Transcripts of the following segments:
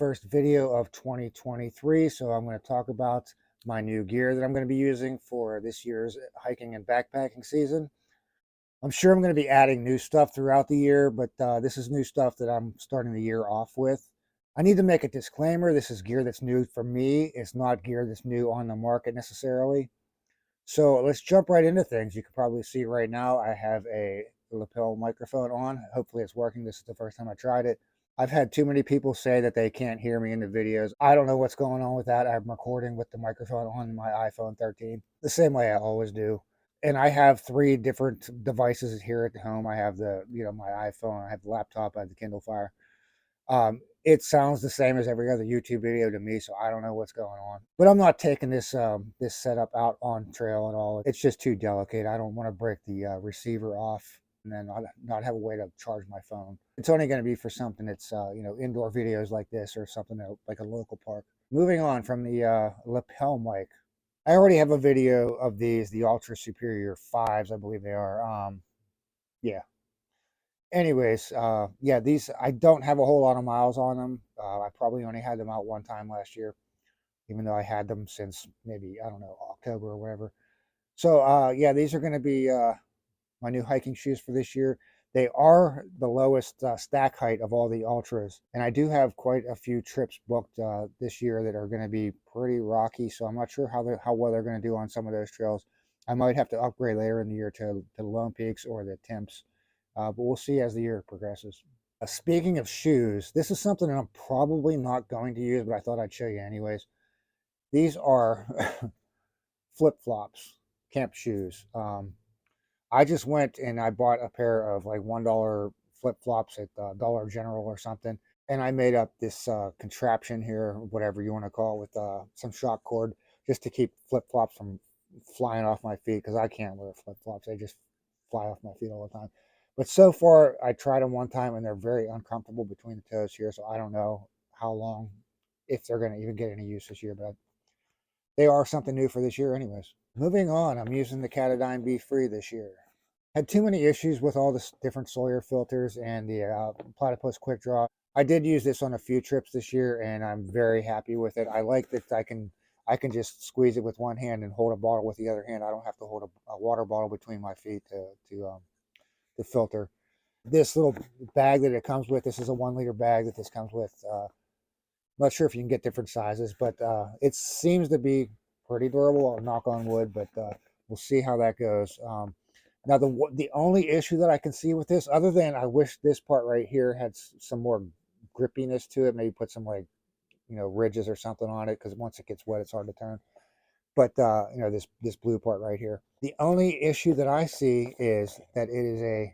first video of 2023, so I'm going to talk about my new gear that I'm going to be using for this year's hiking and backpacking season. I'm sure I'm going to be adding new stuff throughout the year, but this is new stuff that I'm starting the year off with. I need to make a disclaimer. This is gear that's new for me. It's not gear that's new on the market necessarily. So let's jump right into things. You can probably see right now I have a lapel microphone on. Hopefully it's working. This is the first time I tried it. I've had too many people say that they can't hear me in the videos. I don't know what's going on with that. I'm recording with the microphone on my iPhone 13, the same way I always do. And I have three different devices here at home. I have my iPhone, I have the laptop, I have the Kindle Fire. It sounds the same as every other YouTube video to me, so I don't know what's going on. But I'm not taking this setup out on trail at all. It's just too delicate. I don't want to break the receiver off and then not have a way to charge my phone. It's only going to be for something that's indoor videos like this or something like a local park. Moving on from the lapel mic, I already have a video of these, the Ultra Superior 5s, I believe they are. Yeah. Anyways, yeah, these, I don't have a whole lot of miles on them. I probably only had them out one time last year, even though I had them since maybe, I don't know, October or whatever. So, yeah, these are going to be my new hiking shoes for this year. They are the lowest stack height of all the Ultras. And I do have quite a few trips booked this year that are going to be pretty rocky. So I'm not sure how well they're going to do on some of those trails. I might have to upgrade later in the year to the Lone Peaks or the Temps. But we'll see as the year progresses. Speaking of shoes, this is something that I'm probably not going to use, but I thought I'd show you anyways. These are flip-flops, camp shoes. I just went and I bought a pair of like $1 flip-flops at Dollar General or something, and I made up this contraption here, whatever you want to call it, with some shock cord just to keep flip-flops from flying off my feet because I can't wear flip-flops. They just fly off my feet all the time. But so far, I tried them one time and they're very uncomfortable between the toes here, so I don't know how long, if they're going to even get any use this year, but they are something new for this year anyways. Moving on, I'm using the Katadyn Be-Free this year. Had too many issues with all the different Sawyer filters and the Platypus Quick Draw. I did use this on a few trips this year, and I'm very happy with it. I like that I can just squeeze it with one hand and hold a bottle with the other hand. I don't have to hold a water bottle between my feet to filter. This little bag that it comes with, this is a 1 liter bag that this comes with. I'm not sure if you can get different sizes, but it seems to be pretty durable. I'll knock on wood, but we'll see how that goes. Now, the only issue that I can see with this, other than I wish this part right here had some more grippiness to it, maybe put some like, ridges or something on it, because once it gets wet, it's hard to turn. But this blue part right here. The only issue that I see is that it is a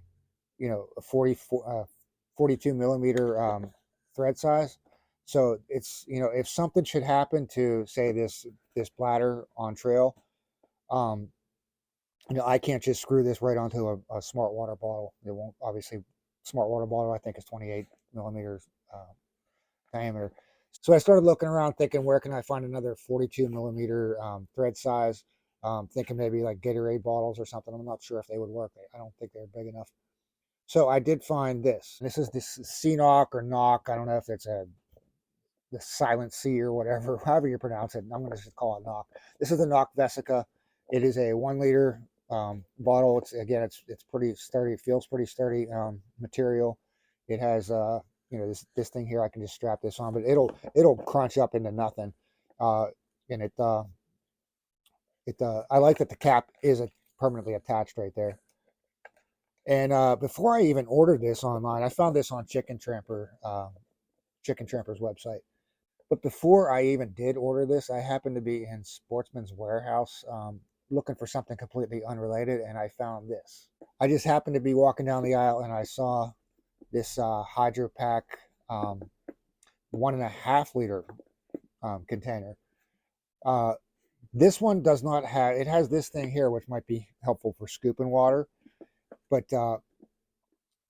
42 millimeter thread size. So it's, if something should happen to say this bladder on trail, um, I can't just screw this right onto a smart water bottle. It won't, obviously. Smart water bottle, I think, is 28 millimeters diameter. So I started looking around thinking, where can I find another 42 millimeter thread size? Thinking maybe like Gatorade bottles or something. I'm not sure if they would work. I don't think they're big enough. So I did find this. This is this CNOC or knock. I don't know if it's the silent C or whatever, however you pronounce it. I'm going to just call it knock. This is the knock Vesica. It is a 1 liter bottle. It's pretty sturdy. It feels pretty sturdy material. It has this thing here. I can just strap this on, but it'll crunch up into nothing. And I like that the cap is permanently attached right there. And before I even ordered this online, I found this on Chicken Tramper's website. But before I even did order this, I happened to be in Sportsman's Warehouse looking for something completely unrelated, and I found this. I just happened to be walking down the aisle, and I saw this Hydro Pack 1.5 liter container. This one does not have, it has this thing here, which might be helpful for scooping water, but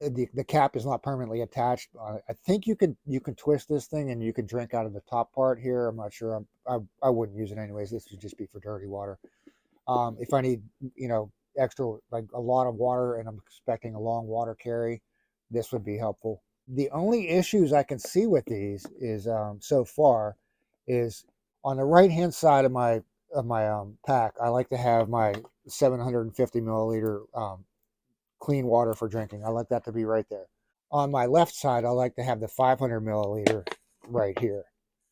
the cap is not permanently attached. I think you can twist this thing and you can drink out of the top part here. I'm not sure. I wouldn't use it anyways. This would just be for dirty water. If I need extra, like a lot of water, and I'm expecting a long water carry, this would be helpful. The only issues I can see with these is so far is on the right hand side of my pack. I like to have my 750 milliliter clean water for drinking. I like that to be right there. On my left side, I like to have the 500 milliliter right here.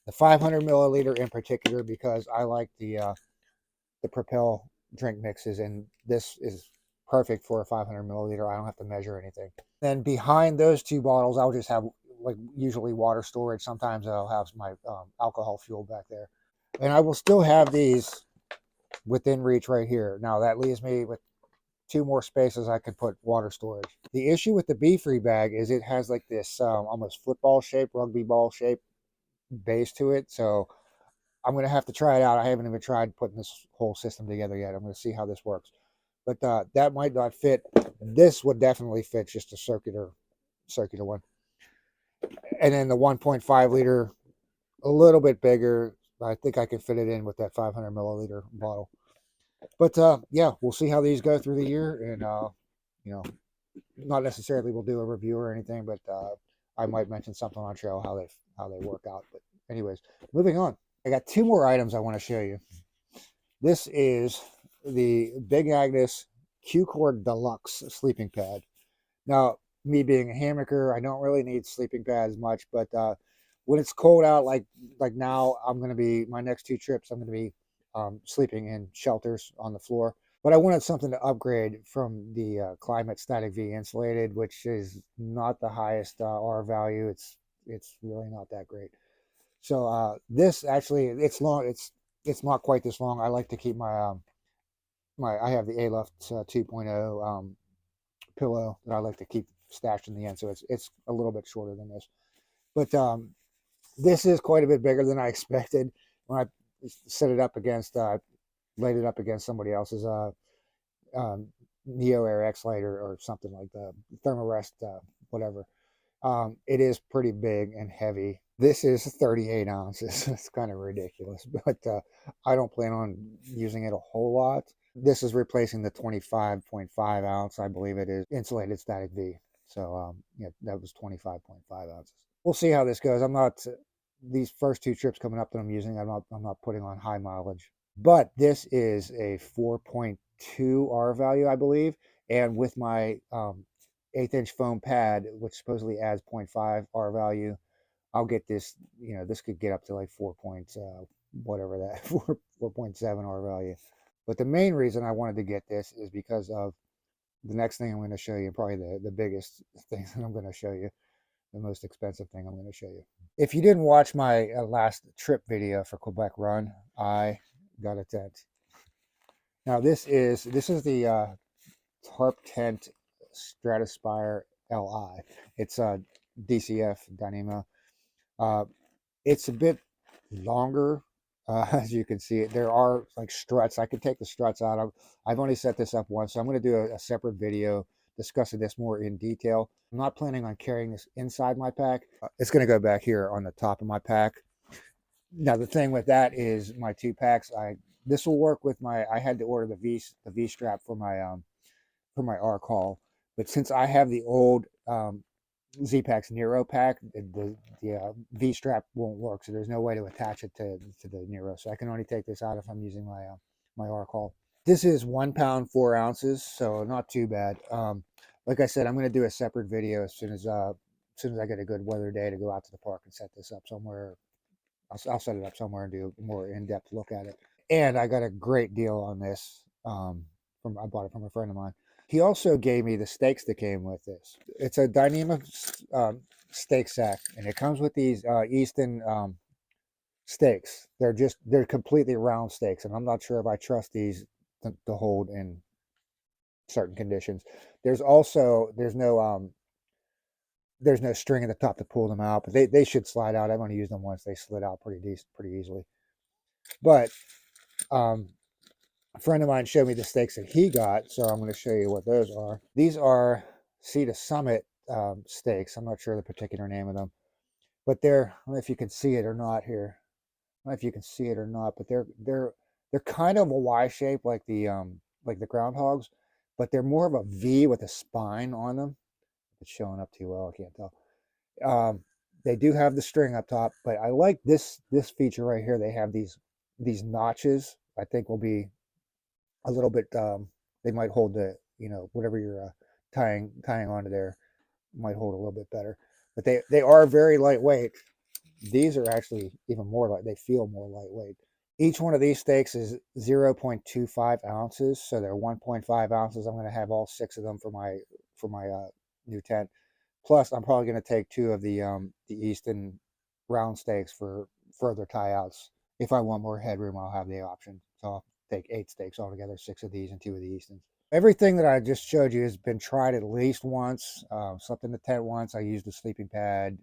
The 500 milliliter in particular because I like the Propel drink mixes, and this is perfect for a 500 milliliter. I don't have to measure anything. Then behind those two bottles, I'll just have like usually water storage. Sometimes I'll have my alcohol fuel back there, and I will still have these within reach right here. Now that leaves me with two more spaces I could put water storage. The issue with the BeFree bag is it has like this almost football shape, rugby ball shape base to it. So I'm going to have to try it out. I haven't even tried putting this whole system together yet. I'm going to see how this works. But that might not fit. This would definitely fit, just a circular one. And then the 1.5 liter, a little bit bigger. I think I can fit it in with that 500 milliliter bottle. But yeah, we'll see how these go through the year. And, you know, not necessarily we'll do a review or anything, but I might mention something on show how they work out. But anyways, moving on. I got two more items I want to show you. This is the Big Agnes Q-Cord Deluxe sleeping pad. Now, me being a hammocker, I don't really need sleeping pads much, but when it's cold out, like now, my next two trips, I'm going to be sleeping in shelters on the floor. But I wanted something to upgrade from the Climate Static V insulated, which is not the highest R value. It's really not that great. So this actually, it's long. It's not quite this long. I like to keep my I have the Aluft 2.0 pillow that I like to keep stashed in the end, so it's a little bit shorter than this. But this is quite a bit bigger than I expected when I set it up against. Laid it up against somebody else's Neo Air X Lite or something like that, Thermarest, whatever. It is pretty big and heavy. This is 38 ounces. It's kind of ridiculous, but I don't plan on using it a whole lot. This is replacing the 25.5 ounce, I believe it is, insulated Static V. So yeah, that was 25.5 ounces. We'll see how this goes. I'm not these first two trips coming up that I'm using. I'm not putting on high mileage, but this is a 4.2 R value, I believe, and with my 1/8-inch foam pad, which supposedly adds 0.5 R value, I'll get this, this could get up to like 4 points, whatever that, 4.7 R value. But the main reason I wanted to get this is because of the next thing I'm going to show you, probably the biggest thing that I'm going to show you, the most expensive thing I'm going to show you. If you didn't watch my last trip video for Quebec Run, I got a tent. Now this is the Tarp Tent Stratospire Li. It's a DCF Dyneema. It's a bit longer, as you can see. There are like struts. I could take the struts out. I've only set this up once, so I'm going to do a separate video discussing this more in detail. I'm not planning on carrying this inside my pack. It's going to go back here on the top of my pack. Now the thing with that is my two packs. This will work with my. I had to order the V strap for my Arc Haul, but since I have the old Z-Packs Nero pack, the V strap won't work, so there's no way to attach it to the Nero. So I can only take this out if I'm using my Arc Haul. This is 1 pound 4 ounces, so not too bad. Like I said, I'm going to do a separate video as soon as I get a good weather day to go out to the park and set this up somewhere. I'll set it up somewhere and do a more in-depth look at it. And I got a great deal on this. I bought it from a friend of mine. He also gave me the stakes that came with this. It's a Dyneema stake sack, and it comes with these Easton stakes. They're completely round stakes, and I'm not sure if I trust these to hold in certain conditions. There's no string at the top to pull them out, but they should slide out. I've only used them once. They slid out pretty easily. But a friend of mine showed me the stakes that he got, so I'm going to show you what those are. These are Sea to Summit stakes. I'm not sure the particular name of them, but I don't know if you can see it or not here. I don't know if you can see it or not, but they're kind of a Y shape like the groundhogs, but they're more of a V with a spine on them. If it's showing up too well, I can't tell. They do have the string up top, but I like this feature right here. They have these notches. I think will be a little bit. They might hold the whatever you're tying onto there might hold a little bit better. But they are very lightweight. These are actually even more light. They feel more lightweight. Each one of these stakes is 0.25 ounces, so they're 1.5 ounces. I'm going to have all 6 of them for my new tent. Plus, I'm probably going to take 2 of the Easton round stakes for further tie outs. If I want more headroom, I'll have the option. So I'll take 8 stakes altogether, 6 of these and 2 of the Eastons. Everything that I just showed you has been tried at least once. Slept in the tent once. I used a sleeping pad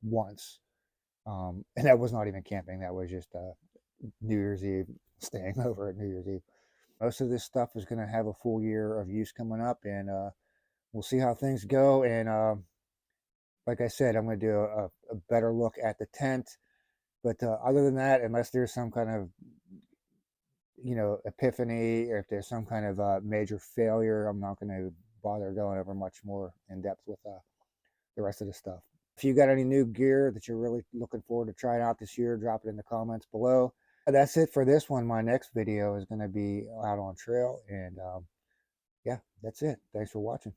once. And that was not even camping. That was just New Year's Eve, staying over at New Year's Eve. Most of this stuff is going to have a full year of use coming up, and we'll see how things go. And like I said, I'm going to do a better look at the tent. But other than that, unless there's some kind of epiphany, or if there's some kind of major failure, I'm not going to bother going over much more in depth with the rest of the stuff. If you got any new gear that you're really looking forward to trying out this year, drop it in the comments below. That's it for this one. My next video is going to be out on trail, and yeah, that's it. Thanks for watching.